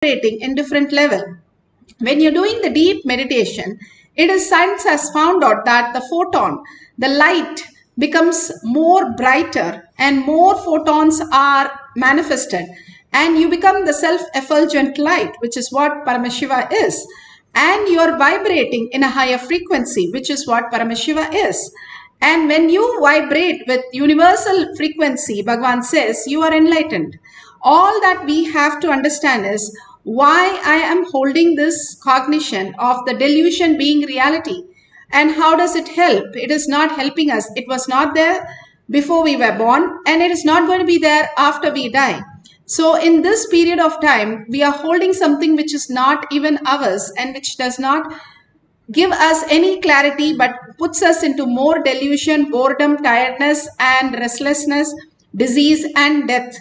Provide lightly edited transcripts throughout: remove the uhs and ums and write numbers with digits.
vibrating in different level. When you're doing the deep meditation, science has found out that the photon, the light becomes more brighter and more photons are manifested and you become the self-effulgent light, which is what Paramashiva is. And you're vibrating in a higher frequency, which is what Paramashiva is. And when you vibrate with universal frequency, Bhagavan says, you are enlightened. All that we have to understand is why I am holding this cognition of the delusion being reality. And how does it help? It is not helping us. It was not there before we were born, and it is not going to be there after we die. So in this period of time, we are holding something which is not even ours and which does not give us any clarity but puts us into more delusion, boredom, tiredness and restlessness, disease and death.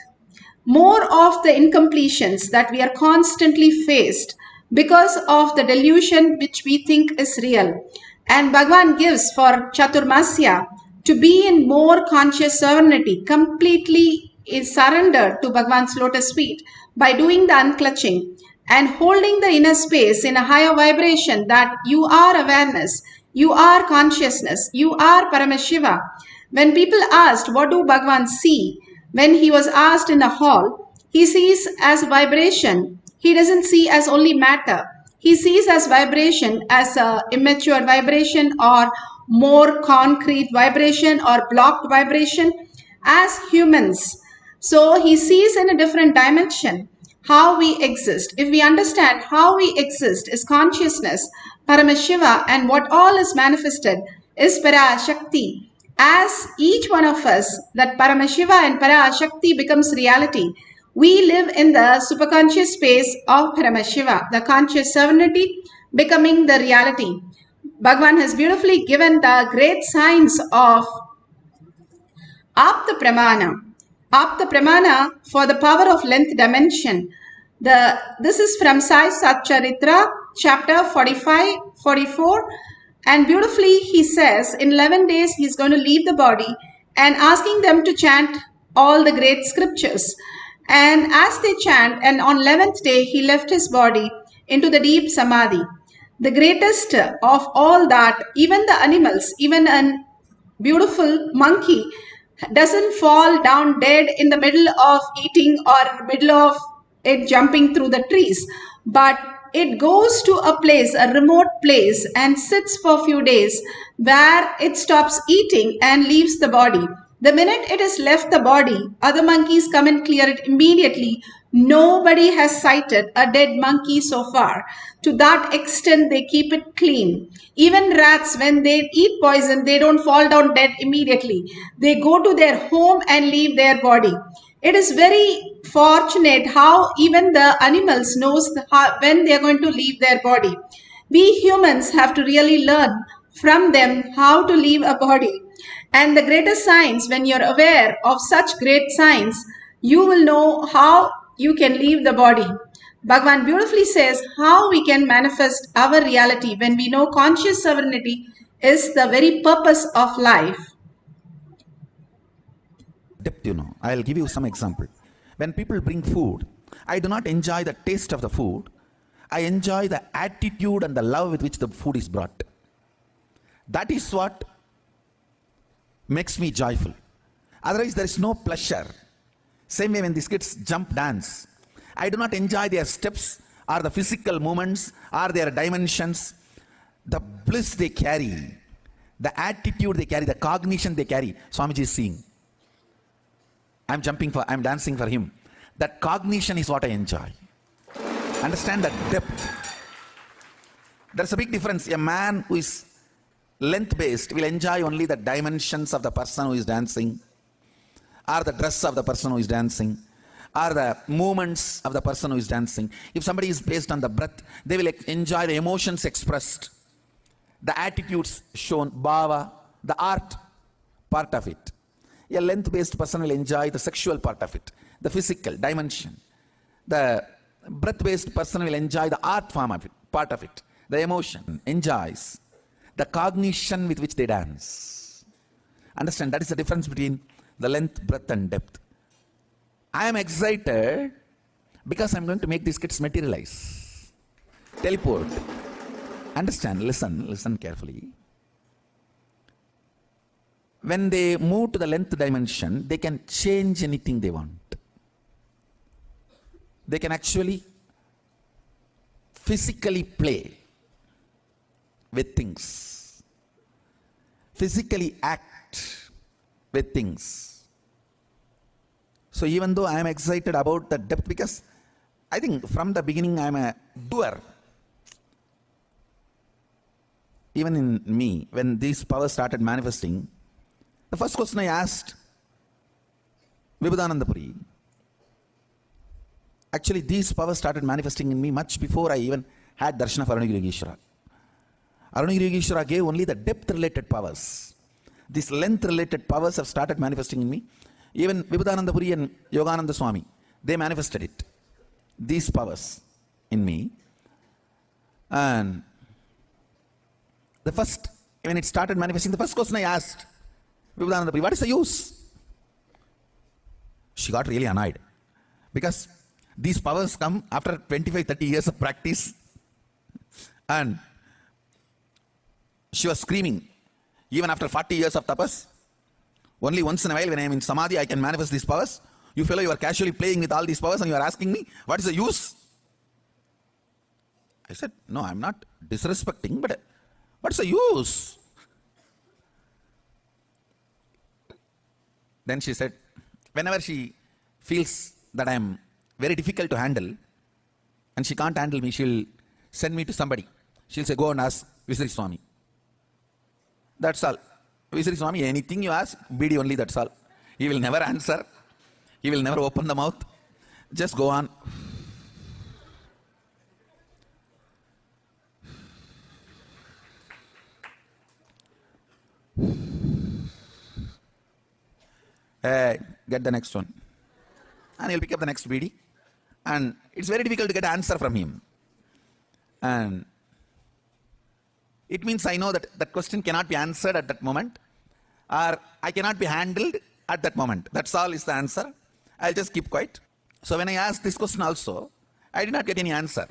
More of the incompletions that we are constantly faced because of the delusion which we think is real. And Bhagavan gives for Chaturmasya to be in more conscious serenity, completely is surrendered to Bhagavan's lotus feet by doing the unclutching and holding the inner space in a higher vibration that you are awareness, you are consciousness, you are Paramashiva. When people asked, what do Bhagavan see? When he was asked in a hall, he sees as vibration. He doesn't see as only matter. He sees as vibration, as a immature vibration or more concrete vibration or blocked vibration as humans. So he sees in a different dimension how we exist. If we understand how we exist is consciousness, Paramashiva, and what all is manifested is Parashakti. As each one of us, that Paramashiva and Parashakti becomes reality, we live in the superconscious space of Paramashiva, the conscious serenity becoming the reality. Bhagavan has beautifully given the great science of Apta Pramana. Apta Pramana for the power of length dimension. This is from Sai Satcharitra, chapter 45-44. And beautifully he says, in 11 days he is going to leave the body and asking them to chant all the great scriptures. And as they chant, and on 11th day he left his body into the deep samadhi. The greatest of all that, even the animals, even a beautiful monkey doesn't fall down dead in the middle of eating or middle of it jumping through the trees, but it goes to a place, a remote place, and sits for a few days where it stops eating and leaves the body. The minute it has left the body, other monkeys come and clear it immediately. Nobody has sighted a dead monkey so far. To that extent, they keep it clean. Even rats, when they eat poison, they don't fall down dead immediately. They go to their home and leave their body. It is very fortunate how even the animals knows when they are going to leave their body. We humans have to really learn from them how to leave a body. And the greatest science, when you're aware of such great science, you will know how you can leave the body. Bhagavan beautifully says how we can manifest our reality when we know conscious sovereignty is the very purpose of life. Depth, I'll give you some example. When people bring food, I do not enjoy the taste of the food. I enjoy the attitude and the love with which the food is brought. That is what makes me joyful. Otherwise, there is no pleasure. Same way when these kids jump dance, I do not enjoy their steps or the physical movements or their dimensions. The bliss they carry, the attitude they carry, the cognition they carry. Swamiji is seeing. I'm dancing for him. That cognition is what I enjoy. Understand that depth. There's a big difference. A man who is length-based will enjoy only the dimensions of the person who is dancing, or the dress of the person who is dancing, or the movements of the person who is dancing. If somebody is based on the breath, they will enjoy the emotions expressed, the attitudes shown, bhava, the art part of it. A length-based person will enjoy the sexual part of it, the physical dimension. The breath-based person will enjoy the art form of it, part of it, the emotion, enjoys the cognition with which they dance. Understand, that is the difference between the length, breadth and depth. I am excited Because I'm going to make these kids materialize. Teleport. Understand, listen carefully. When they move to the length dimension, they can change anything they want. They can actually physically play with things, physically act with things. So even though I am excited about the depth, because I think from the beginning I am a doer. Even in me, when these powers started manifesting, the first question I asked Vibhudananda Puri, actually these powers started manifesting in me much before I even had darshan of Arunagiri Yogeshwara. Arunagiri Yogeshwara gave only the depth related powers. These length related powers have started manifesting in me. Even Vibhudananda Puri and Yogananda Swami, they manifested it. These powers in me. And the first, when it started manifesting, the first question I asked Vibhudananda Puri, what is the use? She got really annoyed. Because these powers come after 25-30 years of practice. And she was screaming, even after 40 years of tapas, only once in a while when I am in samadhi, I can manifest these powers. You fellow, you are casually playing with all these powers and you are asking me, what is the use? I said, no, I am not disrespecting, but what's the use? Then she said, whenever she feels that I am very difficult to handle and she can't handle me, she'll send me to somebody. She'll say, go and ask Visri Swami. That's all. Visri Swami, anything you ask, BD only, that's all. He will never answer. He will never open the mouth. Just go on. Hey, get the next one. And he'll pick up the next BD. And it's very difficult to get an answer from him. And it means I know that that question cannot be answered at that moment, or I cannot be handled at that moment. That's all is the answer. I'll just keep quiet. So when I asked this question also, I did not get any answer.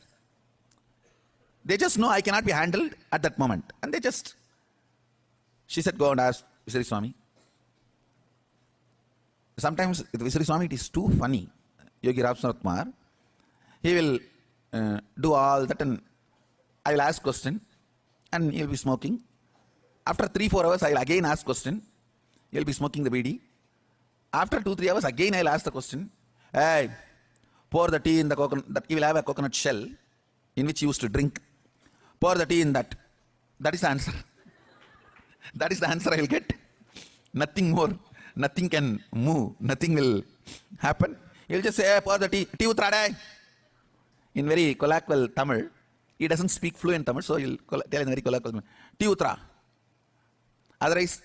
They just know I cannot be handled at that moment. And she said, go and ask Visri Swami. Sometimes with Visri Swami it is too funny. Yogi Ramsanath Kumar, he will do all that and I will ask question and he will be smoking. After 3-4 hours I will again ask question. He will be smoking the BD. After 2-3 hours again I will ask the question. Hey, pour the tea in the coconut. He will have a coconut shell in which he used to drink. Pour the tea in that. That is the answer. That is the answer I will get. Nothing more. Nothing can move. Nothing will happen. He will just say, hey, pour the tea. Tea utrade. In very colloquial Tamil. He doesn't speak fluent Tamil, so he will tell in very colloquial. Tea utra. Otherwise,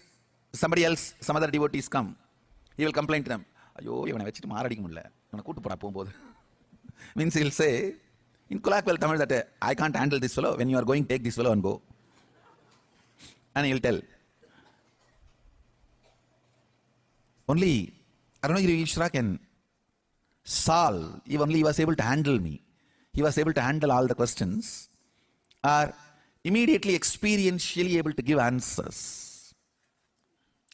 somebody else, some other devotees come. He will complain to them. Means he will say, in colloquial Tamil, that I can't handle this fellow. When you are going, take this fellow and go. And he will tell. Only Arunagiri Yogeshwara can solve. If only he was able to handle me. He was able to handle all the questions. Or immediately experientially able to give answers.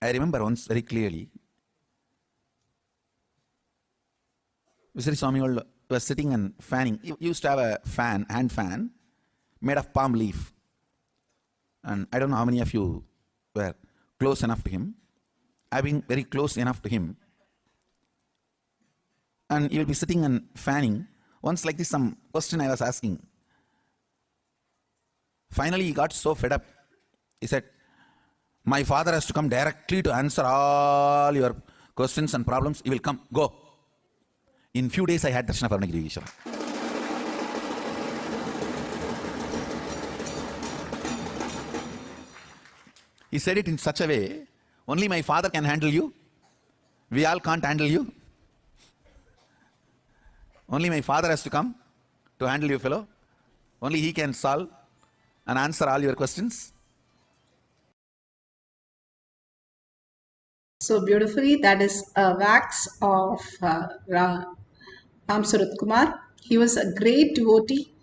I remember once very clearly. Visri Swami was sitting and fanning. He used to have a fan, hand fan, made of palm leaf. And I don't know how many of you were close enough to him. I've been very close enough to him. And he will be sitting and fanning. Once like this, some question I was asking. Finally, he got so fed up. He said, my father has to come directly to answer all your questions and problems. He will come. Go. In few days, I had darshan of Arunagiri Yogeshwara. He said it in such a way, only my father can handle you. We all can't handle you. Only my father has to come to handle you, fellow. Only he can solve and answer all your questions. So beautifully, that is a wax of Ram Surat Kumar. He was a great devotee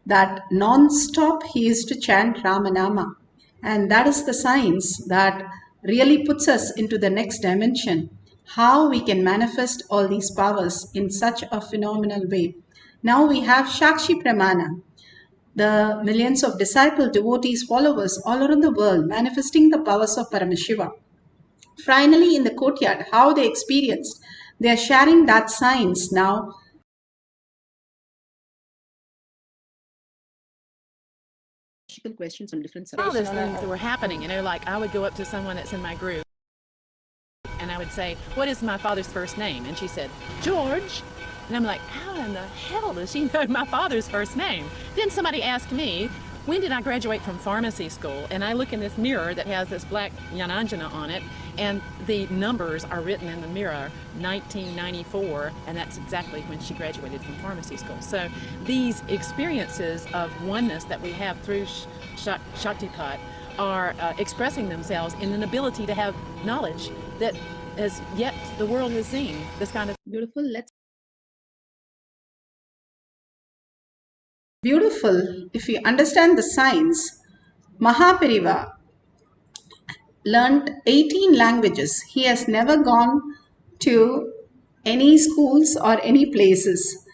that non-stop he used to chant Ramanama. And that is the science that really puts us into the next dimension. How we can manifest all these powers in such a phenomenal way. Now we have Shakshi Pramana, the millions of disciple devotees, followers all around the world manifesting the powers of Paramashiva. Finally, in the courtyard, how they experienced, they are sharing that science now. Questions on different subjects. All those things that were happening, like I would go up to someone that's in my group and I would say, "What is my father's first name?" And she said, "George." And I'm like, how in the hell does she know my father's first name? Then somebody asked me, when did I graduate from pharmacy school? And I look in this mirror that has this black Jnananjana on it, and the numbers are written in the mirror, 1994, and that's exactly when she graduated from pharmacy school. So these experiences of oneness that we have through Shaktipat are expressing themselves in an ability to have knowledge that as yet the world has seen. This kind of beautiful. Beautiful. If you understand the science, Mahapariva learned 18 languages. He has never gone to any schools or any places.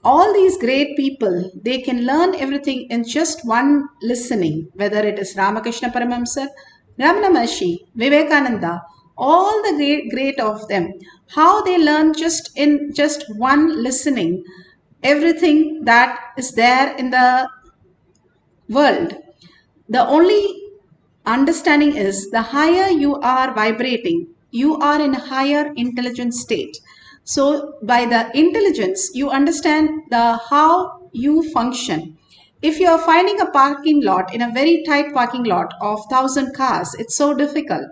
All these great people, they can learn everything in just one listening, whether it is Ramakrishna Paramahamsa, Ramana Maharshi, Vivekananda, all the great of them, how they learn just in just one listening everything that is there in the world. The only understanding is the higher you are vibrating, you are in a higher intelligence state. So by the intelligence, you understand the how you function. If you are finding a parking lot in a very tight parking lot of 1,000 cars, it's so difficult.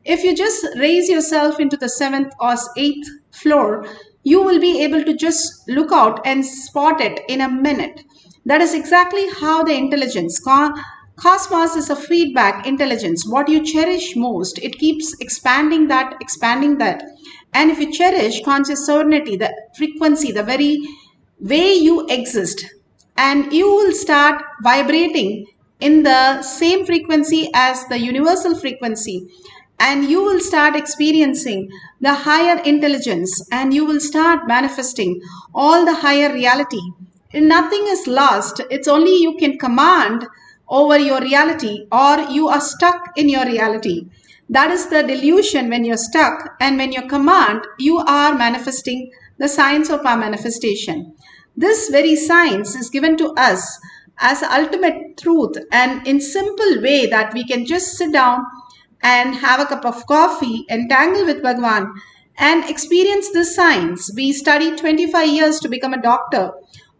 If you just raise yourself into the 7th or 8th floor, you will be able to just look out and spot it in a minute. That is exactly how the intelligence, cosmos is a feedback intelligence. What you cherish most, it keeps expanding that, expanding that. And if you cherish conscious sovereignty, the frequency, the very way you exist, and you will start vibrating in the same frequency as the universal frequency, and you will start experiencing the higher intelligence, and you will start manifesting all the higher reality. Nothing is lost. It's only you can command over your reality, or you are stuck in your reality. That is the delusion when you're stuck, and when you command, you are manifesting the science of our manifestation. This very science is given to us as ultimate truth, and in simple way that we can just sit down and have a cup of coffee, entangle with Bhagwan, and experience this science. We studied 25 years to become a doctor,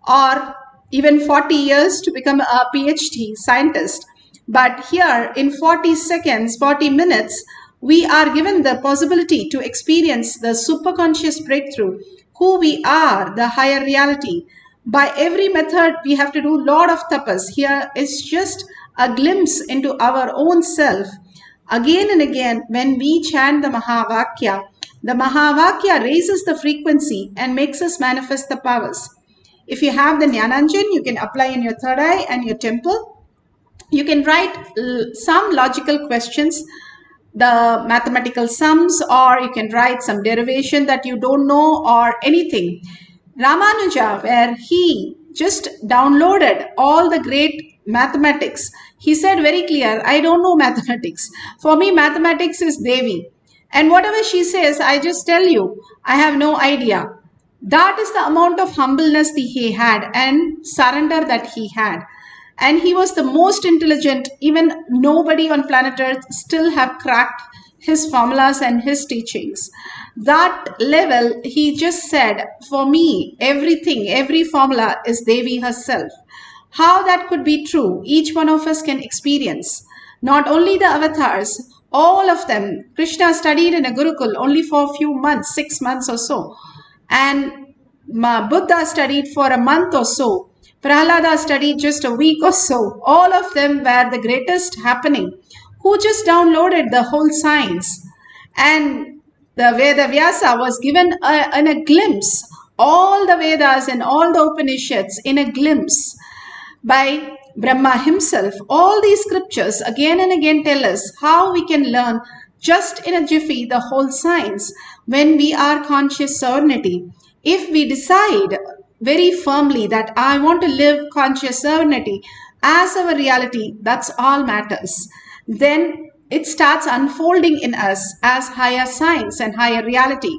or even 40 years to become a PhD scientist. But here in 40 seconds, 40 minutes, we are given the possibility to experience the superconscious breakthrough, who we are, the higher reality. By every method, we have to do a lot of tapas. Here is just a glimpse into our own self. Again and again, when we chant the Mahavakya raises the frequency and makes us manifest the powers. If you have the Jnananjan, you can apply in your third eye and your temple. You can write some logical questions, the mathematical sums, or you can write some derivation that you don't know, or anything. Ramanuja, where he just downloaded all the great mathematics, he said very clear, I don't know mathematics. For me, mathematics is Devi. And whatever she says, I just tell you, I have no idea. That is the amount of humbleness that he had and surrender that he had. And he was the most intelligent. Even nobody on planet Earth still have cracked his formulas and his teachings. That level, he just said, for me, everything, every formula is Devi herself. How that could be true, each one of us can experience. Not only the avatars, all of them. Krishna studied in a Gurukul only for a few months, 6 months or so. And Buddha studied for a month or so. Prahlada studied just a week or so. All of them were the greatest happening, who just downloaded the whole science. And the Veda Vyasa was given a glimpse all the Vedas and all the Upanishads in a glimpse by Brahma himself. All these scriptures again and again tell us how we can learn just in a jiffy the whole science when we are conscious serenity. If we decide very firmly that I want to live conscious serenity as our reality, that's all matters. Then it starts unfolding in us as higher science and higher reality,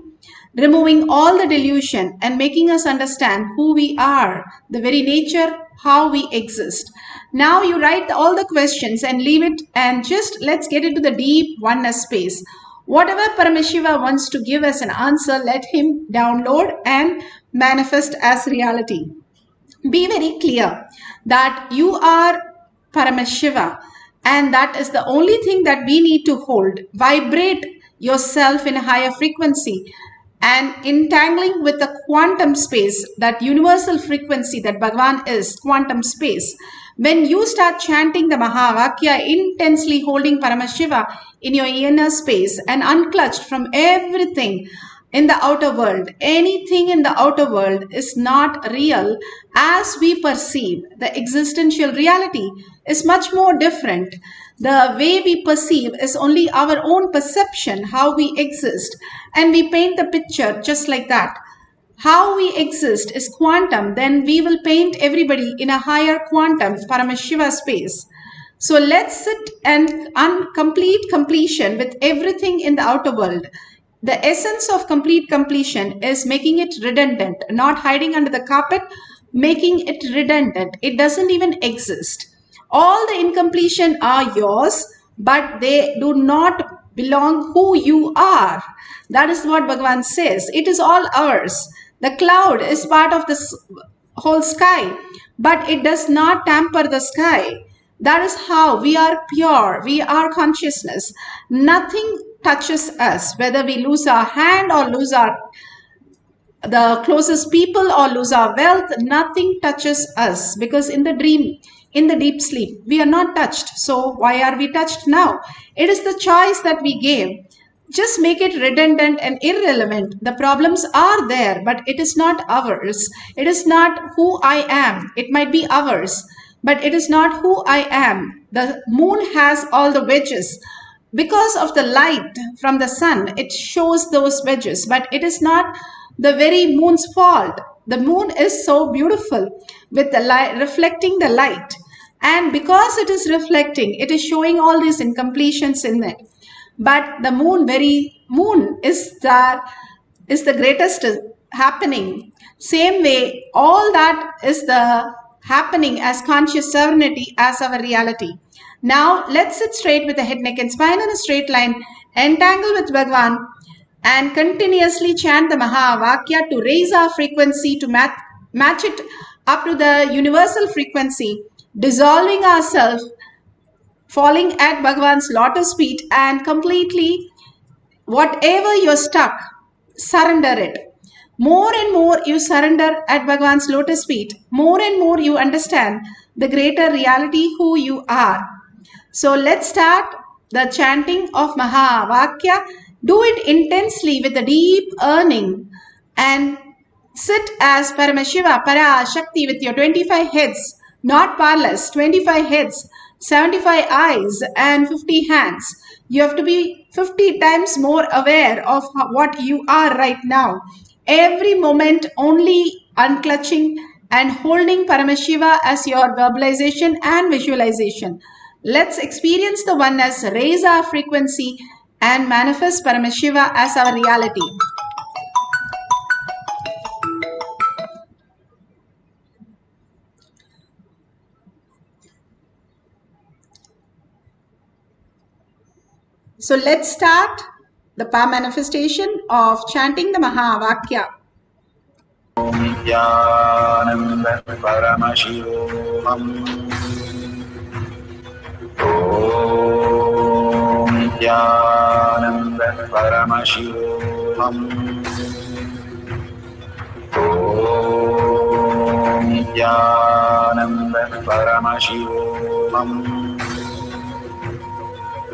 removing all the delusion and making us understand who we are, the very nature, how we exist. Now you write all the questions and leave it and just let's get into the deep oneness space. Whatever Paramashiva wants to give us an answer, let him download and manifest as reality. Be very clear that you are Paramashiva, and that is the only thing that we need to hold. Vibrate yourself in a higher frequency and entangling with the quantum space, that universal frequency that Bhagavan is, quantum space. When you start chanting the Mahavakya, intensely holding Paramashiva in your inner space and unclutched from everything in the outer world, anything in the outer world is not real as we perceive. The existential reality is much more different. The way we perceive is only our own perception, how we exist, and we paint the picture just like that. How we exist is quantum, then we will paint everybody in a higher quantum, Paramashiva space. So let's sit and complete completion with everything in the outer world. The essence of complete completion is making it redundant, not hiding under the carpet, making it redundant. It doesn't even exist. All the incompletion are yours, but they do not belong who you are. That is what Bhagavan says. It is all ours. The cloud is part of the whole sky, but it does not tamper the sky. That is how we are pure. We are consciousness. Nothing touches us, whether we lose our hand or lose the closest people or lose our wealth. Nothing touches us, because in the dream, in the deep sleep, we are not touched. So why are we touched now? It is the choice that we gave. Just make it redundant and irrelevant. The problems are there, but it is not ours. It is not who I am. It might be ours, but it is not who I am. The moon has all the wedges. Because of the light from the sun, it shows those wedges, but it is not the very moon's fault. The moon is so beautiful with the light, reflecting the light. And because it is reflecting, it is showing all these incompletions in it. But the moon is the greatest happening. Same way, all that is the happening as conscious serenity as our reality. Now let's sit straight with the head, neck and spine in a straight line, entangle with Bhagavan and continuously chant the Mahavakya to raise our frequency to match it up to the universal frequency, dissolving ourselves, falling at Bhagavan's lotus feet, and completely whatever you're stuck, surrender it. More and more you surrender at Bhagavan's lotus feet, more and more you understand the greater reality who you are. So let's start the chanting of Mahavakya. Do it intensely with a deep earning and sit as Paramashiva, Parashakti with your 25 heads, not parlous, 25 heads, 75 eyes and 50 hands. You have to be 50 times more aware of what you are right now. Every moment only unclutching and holding Paramashiva as your verbalization and visualization. Let's experience the oneness, raise our frequency and manifest Paramashiva as our reality. So let's start the power manifestation of chanting the Mahavakya. Om Nithyananda Paramashivoham. Om Nithyananda Paramashivoham. Om Nithyananda Paramashivoham.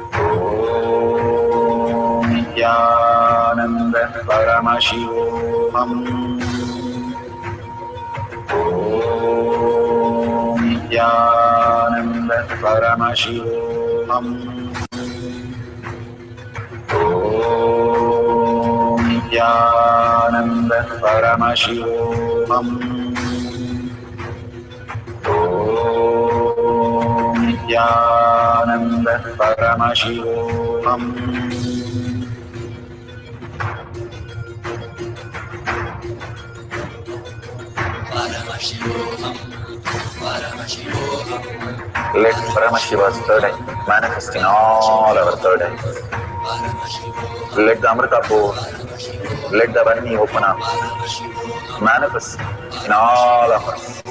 Om Nithyananda Paramashivoham. Nithyananda Paramashivoham. Om Nithyananda Paramashivoham. Om Nithyananda Paramashivoham. Let Paramashiva's third eye manifest in all our third eyes. Let the Amrita pour, let the Varni open up, manifest in all of us.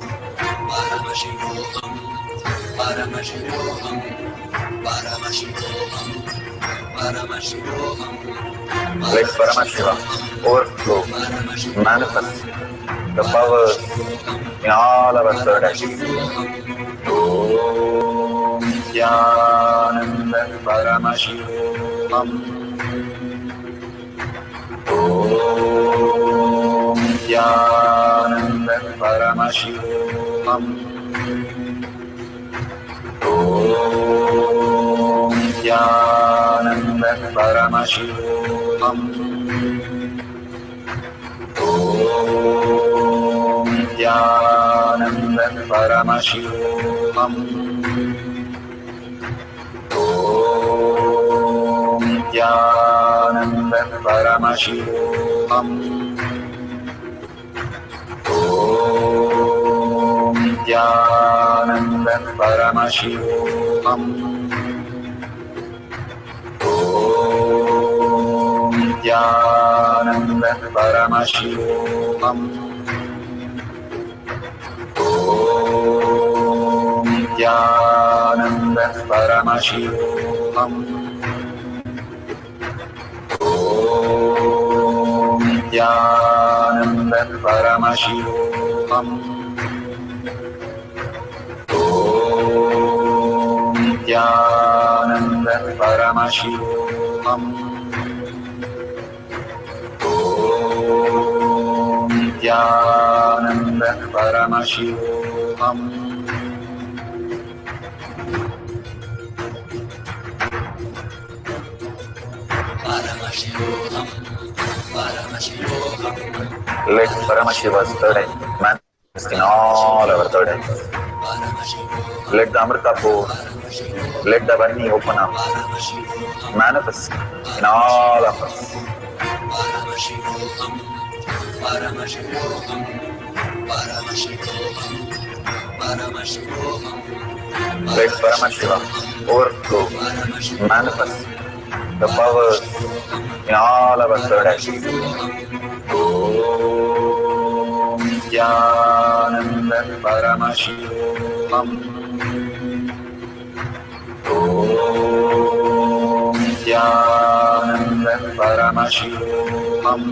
Let Paramashiva overflow, manifest the powers in all our third eyes. Om Nithyananda Paramashivoham. Om Nithyananda Paramashivoham. Om Nithyananda Paramashivoham. Om Nithyananda Paramashivoham. Om Nithyananda Paramashivoham. Om Nithyananda Paramashivoham. Om Nithyananda Paramashivoham. Om Nithyananda Paramashivoham. Om Nithyananda Paramashivoham. Om Nithyananda Paramashivoham. Om Nithyananda Paramashivoham. Let Paramashiva's third eye manifest in all our third eyes. Let the Amrita pour, let the Varni open up, manifest in all of us. Let Paramashiva overflow, manifest the powers in all our third eyes. Om Nithyananda Paramashivoham. Om Nithyananda Paramashivoham.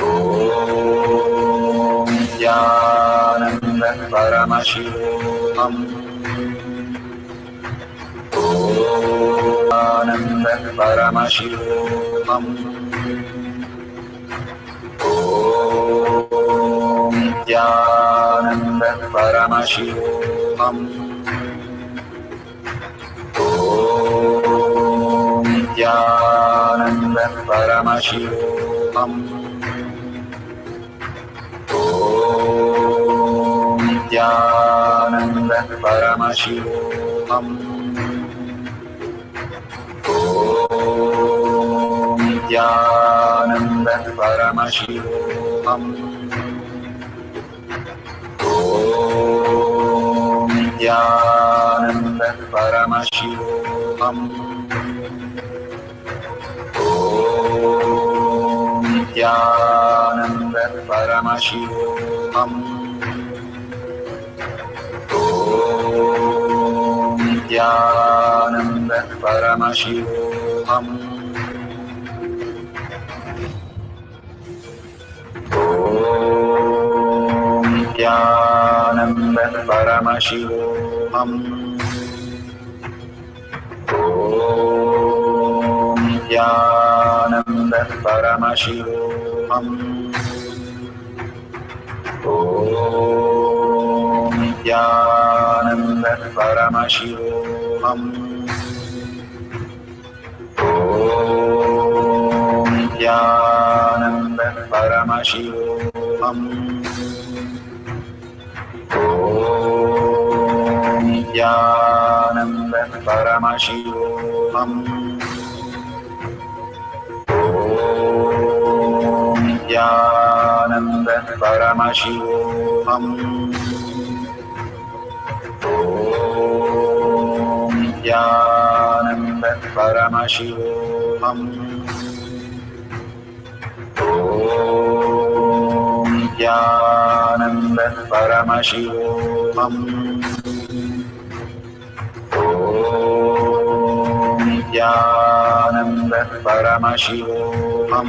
Om Nithyananda Paramashivoham. Om Nithyananda Paramashivoham. Om Nithyananda Paramashivoham. Om Nithyananda Paramashivoham. Om Nithyananda Paramashivoham. Om Nithyananda Paramashivoham. Om Nithyananda Paramashivoham. Om Nithyananda Paramashivoham. Om Nithyananda Paramashivoham. Om Nithyananda Paramashivoham. Om Nithyananda Paramashivoham. Om Nithyananda Paramashivoham. Om Nithyananda Paramashivoham. Om Nithyananda Paramashivoham. Om Nithyananda Paramashivoham. Om Nithyananda Paramashivoham. Om Nithyananda Paramashivoham. Om Nithyananda Paramashivoham.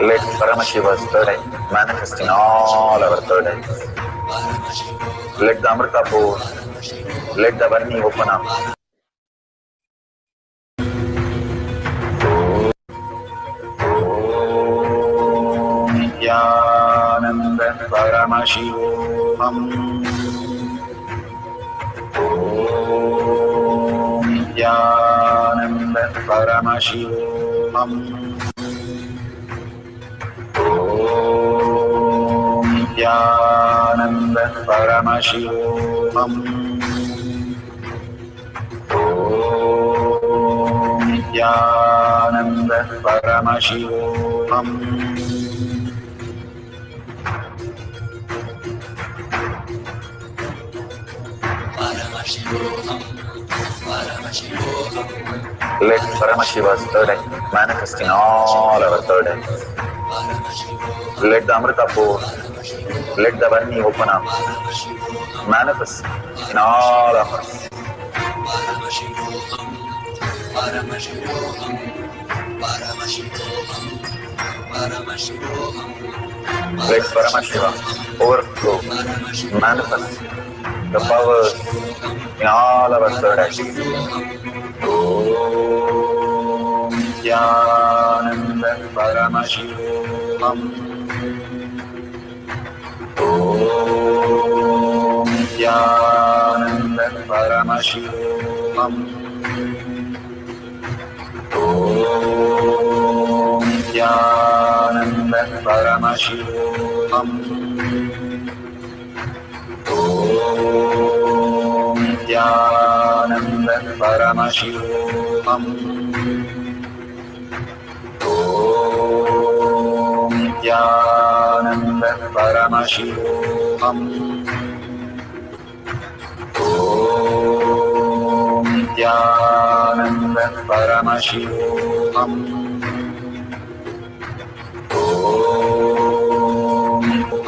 Let Paramashiva's third eye manifest in all our third eyes. Let the Amrita pour, let the Varni open up. Om Nithyananda Paramashivoham. Om Nithyananda Paramashivoham. Om Nithyananda Paramashivoham. Om Nithyananda Paramashivoham. Let Paramashiva's third eye manifest in all our third eyes. Let the Amrita pour, let the Varni open up, manifest in all of us. Let Paramashiva overflow, manifest the powers in all our third eyes. Om Nithyananda Paramashivoham. Om Nithyananda Paramashivoham. Om Nithyananda Paramashivoham. Om Nithyananda Paramashivoham. Om Nithyananda Paramashivoham. Om Nithyananda Paramashivoham.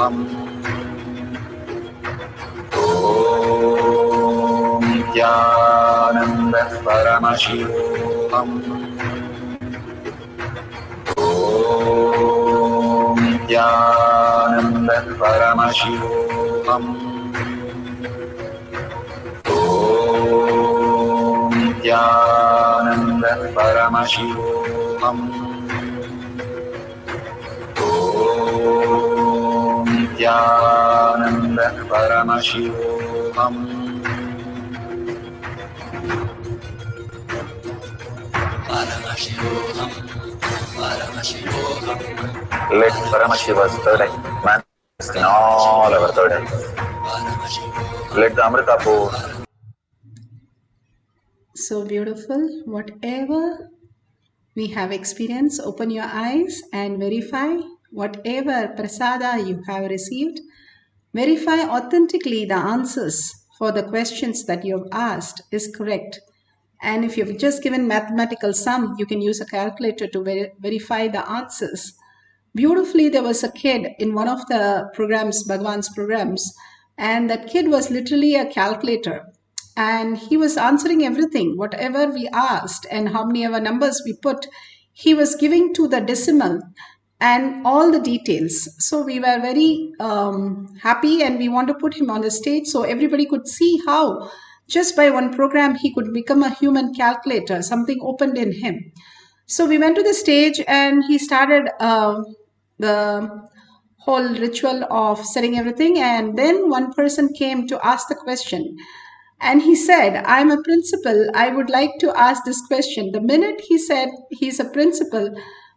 Om Nithyananda Paramashivoham. Om Nithyananda Paramashivoham. Om Nithyananda Paramashivoham. Om Nithyananda Paramashivoham. Let Paramashiva's third eye manifest in all our third eyes. Let the Amrita pour. So beautiful. Whatever we have experienced, open your eyes and verify whatever prasada you have received. Verify authentically the answers for the questions that you have asked is correct. And if you've just given mathematical sum, you can use a calculator to verify the answers. Beautifully, there was a kid in one of the programs, Bhagwan's programs, and that kid was literally a calculator. And he was answering everything, whatever we asked and how many ever numbers we put, he was giving to the decimal and all the details. So we were very happy, and we want to put him on the stage so everybody could see how Just by one program, he could become a human calculator. Something opened in him. So we went to the stage and he started the whole ritual of setting everything. And then one person came to ask the question. And he said, I'm a principal. I would like to ask this question. The minute he said he's a principal,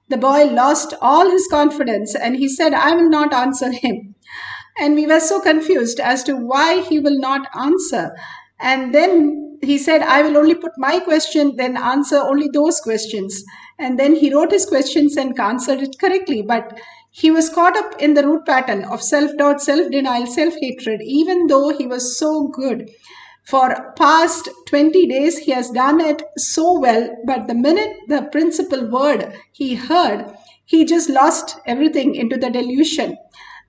the boy lost all his confidence and he said, I will not answer him. And we were so confused as to why he will not answer. And then he said, I will only put my question, then answer only those questions. And then he wrote his questions and answered it correctly. But he was caught up in the root pattern of self-doubt, self-denial, self-hatred, even though he was so good. For past 20 days, he has done it so well. But the minute the principal word he heard, he just lost everything into the delusion.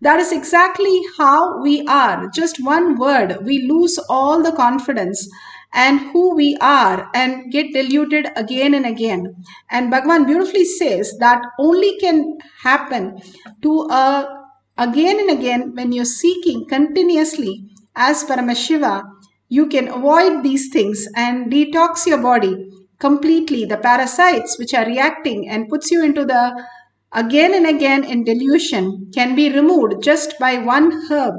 That is exactly how we are. Just one word, we lose all the confidence and who we are and get deluded again and again. And Bhagavan beautifully says that only can happen to again and again when you're seeking continuously as Paramashiva. You can avoid these things and detox your body completely. The parasites which are reacting and puts you into the again and again in delusion can be removed just by one herb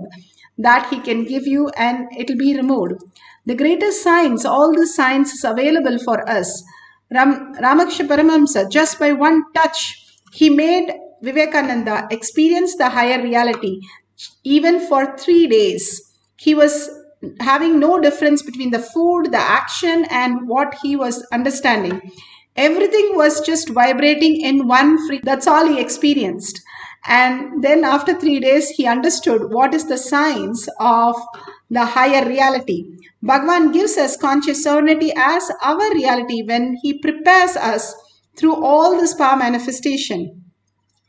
that he can give you and it'll be removed. The greatest science, all the science is available for us. Ramakrishna Paramahamsa, just by one touch, he made Vivekananda experience the higher reality. Even for 3 days, he was having no difference between the food, the action, and what he was understanding. Everything was just vibrating in one frequency. That's all he experienced. And then after 3 days, he understood what is the science of the higher reality. Bhagavan gives us conscious serenity as our reality when he prepares us through all this power manifestation.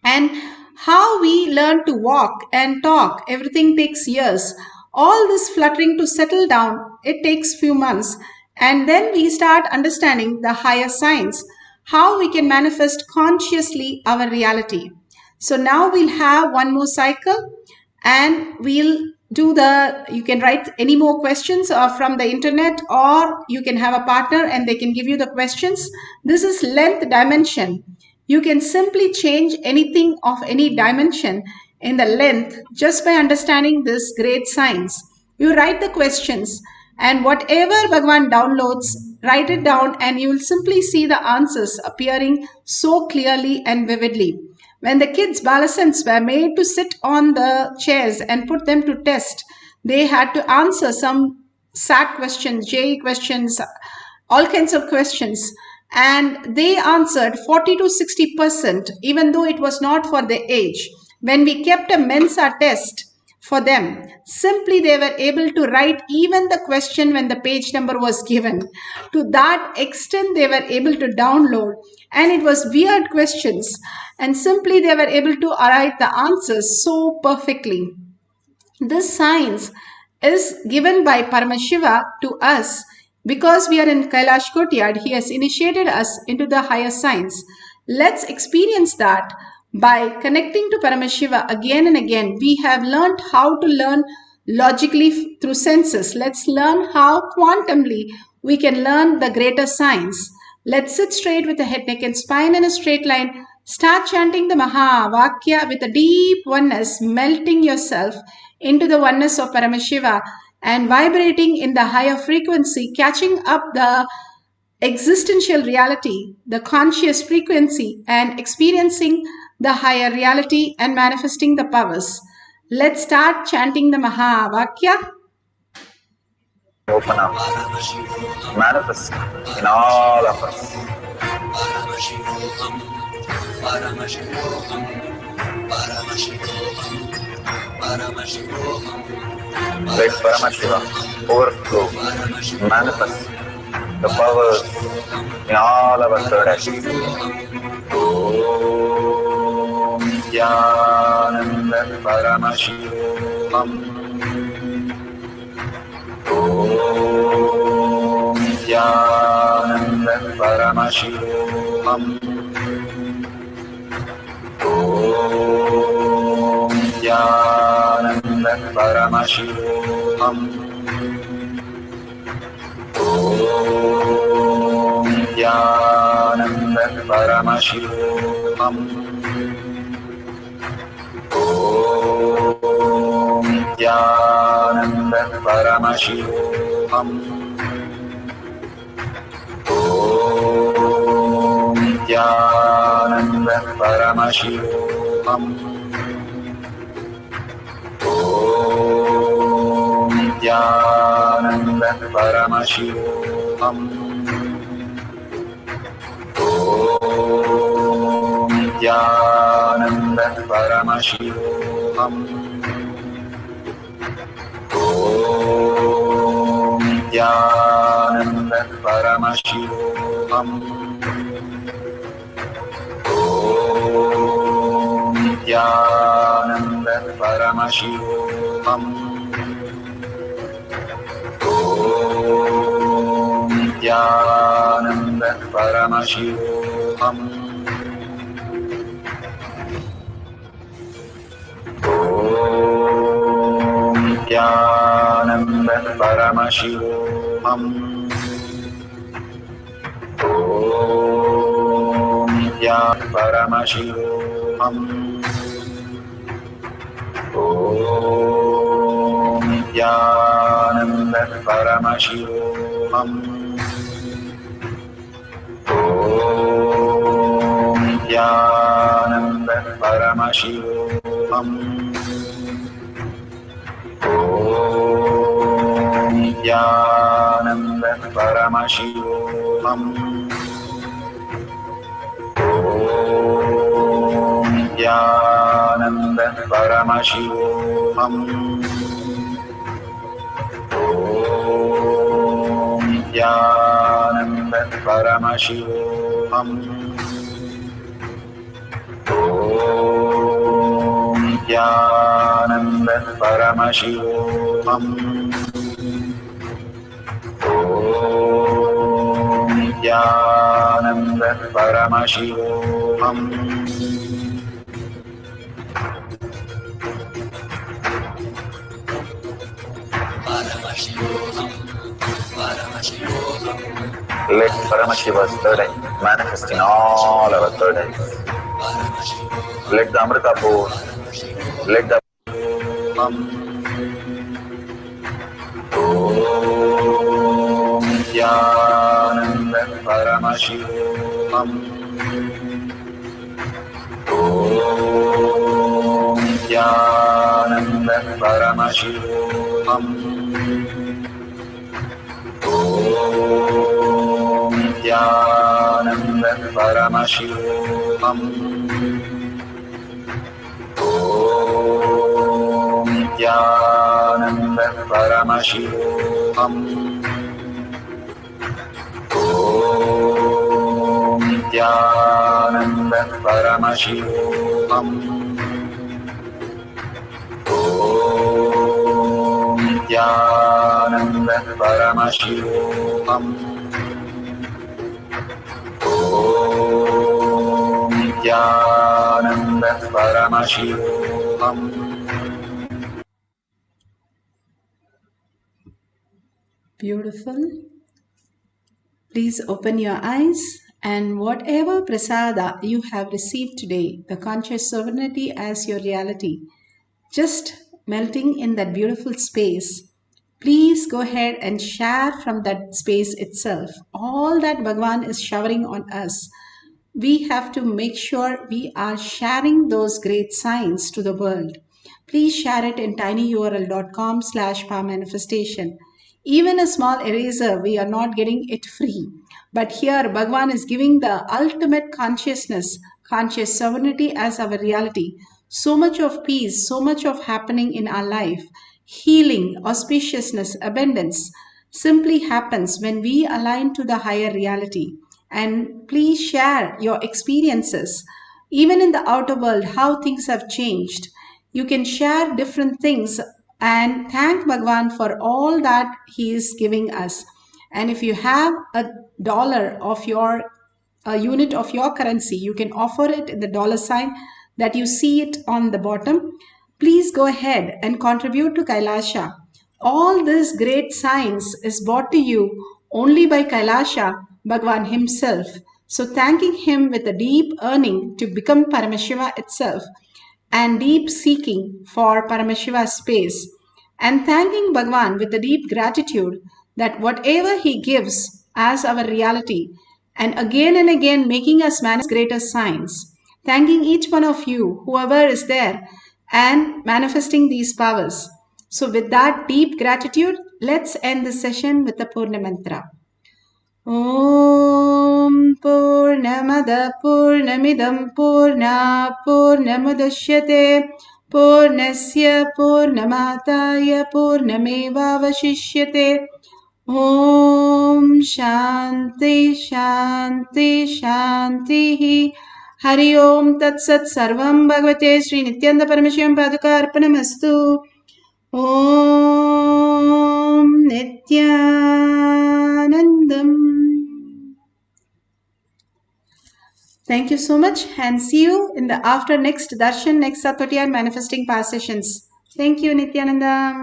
And how we learn to walk and talk, everything takes years. All this fluttering to settle down, it takes few months. And then we start understanding the higher science, how we can manifest consciously our reality. So now we'll have one more cycle and we'll do you can write any more questions from the internet, or you can have a partner and they can give you the questions. This is length dimension. You can simply change anything of any dimension in the length just by understanding this great science. You write the questions and whatever Bhagavan downloads, write it down and you will simply see the answers appearing so clearly and vividly. When the kids, Balasants, were made to sit on the chairs and put them to test, they had to answer some SAT questions, JE questions, all kinds of questions. And they answered 40 to 60%, even though it was not for their age. When we kept a Mensa test for them, simply they were able to write even the question when the page number was given. To that extent, they were able to download. And it was weird questions. And simply they were able to write the answers so perfectly. This science is given by Paramashiva to us because we are in Kailash Kotyad. He has initiated us into the higher science. Let's experience that by connecting to Paramashiva again and again. We have learned how to learn logically through senses. Let's learn how quantumly we can learn the greater science. Let's sit straight with the head, neck and spine in a straight line. Start chanting the Maha Vakya with a deep oneness, melting yourself into the oneness of Paramashiva and vibrating in the higher frequency, catching up the existential reality, the conscious frequency, and experiencing the higher reality and manifesting the powers. Let's start chanting the Maha Vakya. Open up, manifest in all of us. Paramashivoham, Paramashivoham, Paramashivoham, Paramashivoham. Let Paramashiva overflow, manifest the powers in all our third eye. Om Nithyananda Paramashivam. Om Nithyananda Paramashivam. Om Nithyananda Paramashivam. Om Nithyananda Paramashivoham. Om Nithyananda Paramashivoham. Om Nithyananda Paramashivoham. Om Nithyananda Paramashivoham. Om Nithyananda Paramashivoham. Om Nithyananda Paramashivoham. Om Nithyananda Paramashivoham. Om Nithyananda Paramashivoham. Om Nithyananda Paramashivoham. Om Nithyananda Paramashivoham. Om Nithyananda Paramashivoham. Om Nithyananda Paramashivoham. Om Nithyananda Paramashivoham. Om Nithyananda Paramashivoham. Om Nithyananda Paramashivoham. Om Nithyananda Paramashivoham. Om Nithyananda Paramashivoham. Paramashivoham. Paramashivoham. Let Paramashiva's third eye manifest in all our third eyes. Paramashivoham. Let the Amrita pour, let the Om Nithyananda Paramashivoham. Om Nithyananda Paramashivoham. Om Nithyananda Paramashivoham. Om Nithyananda Paramashivoham. Om Nithyananda Paramashivoham. Om Nithyananda Paramashivoham. Om Nithyananda Paramashivoham. Beautiful. Please open your eyes, and whatever prasada you have received today, the conscious sovereignty as your reality, just melting in that beautiful space, please go ahead and share from that space itself. All that Bhagavan is showering on us, we have to make sure we are sharing those great signs to the world. Please share it in tinyurl.com/power manifestation. Even a small eraser, we are not getting it free. But here, Bhagavan is giving the ultimate consciousness, conscious sovereignty as our reality. So much of peace, so much of happening in our life, healing, auspiciousness, abundance simply happens when we align to the higher reality. And please share your experiences, even in the outer world, how things have changed. You can share different things and thank Bhagwan for all that he is giving us. And if you have a dollar of your a unit of your currency, you can offer it in the dollar sign that you see it on the bottom. Please go ahead and contribute to Kailasha. All this great science is brought to you only by Kailasha, Bhagavan himself. So thanking him with a deep yearning to become Paramashiva itself and deep seeking for Paramashiva's space, and thanking Bhagavan with a deep gratitude that whatever he gives as our reality, and again making us manifest greater signs. Thanking each one of you, whoever is there, and manifesting these powers. So with that deep gratitude, let's end the session with the Purna Mantra. Om Purnamada Purnamidam Purna Purnamudashyate Purnasya Purnamataya Purnamevavashishyate. Om Shanti Shanti Shanti. Hari Om Tat Sat Sarvam Bhagavate Sri Nithyananda Paramashivam Paduka Arpanamastu. Om Nithyanandam. Thank you so much and see you in the after next darshan, next Satvatiyan manifesting past sessions. Thank you, Nithyananda.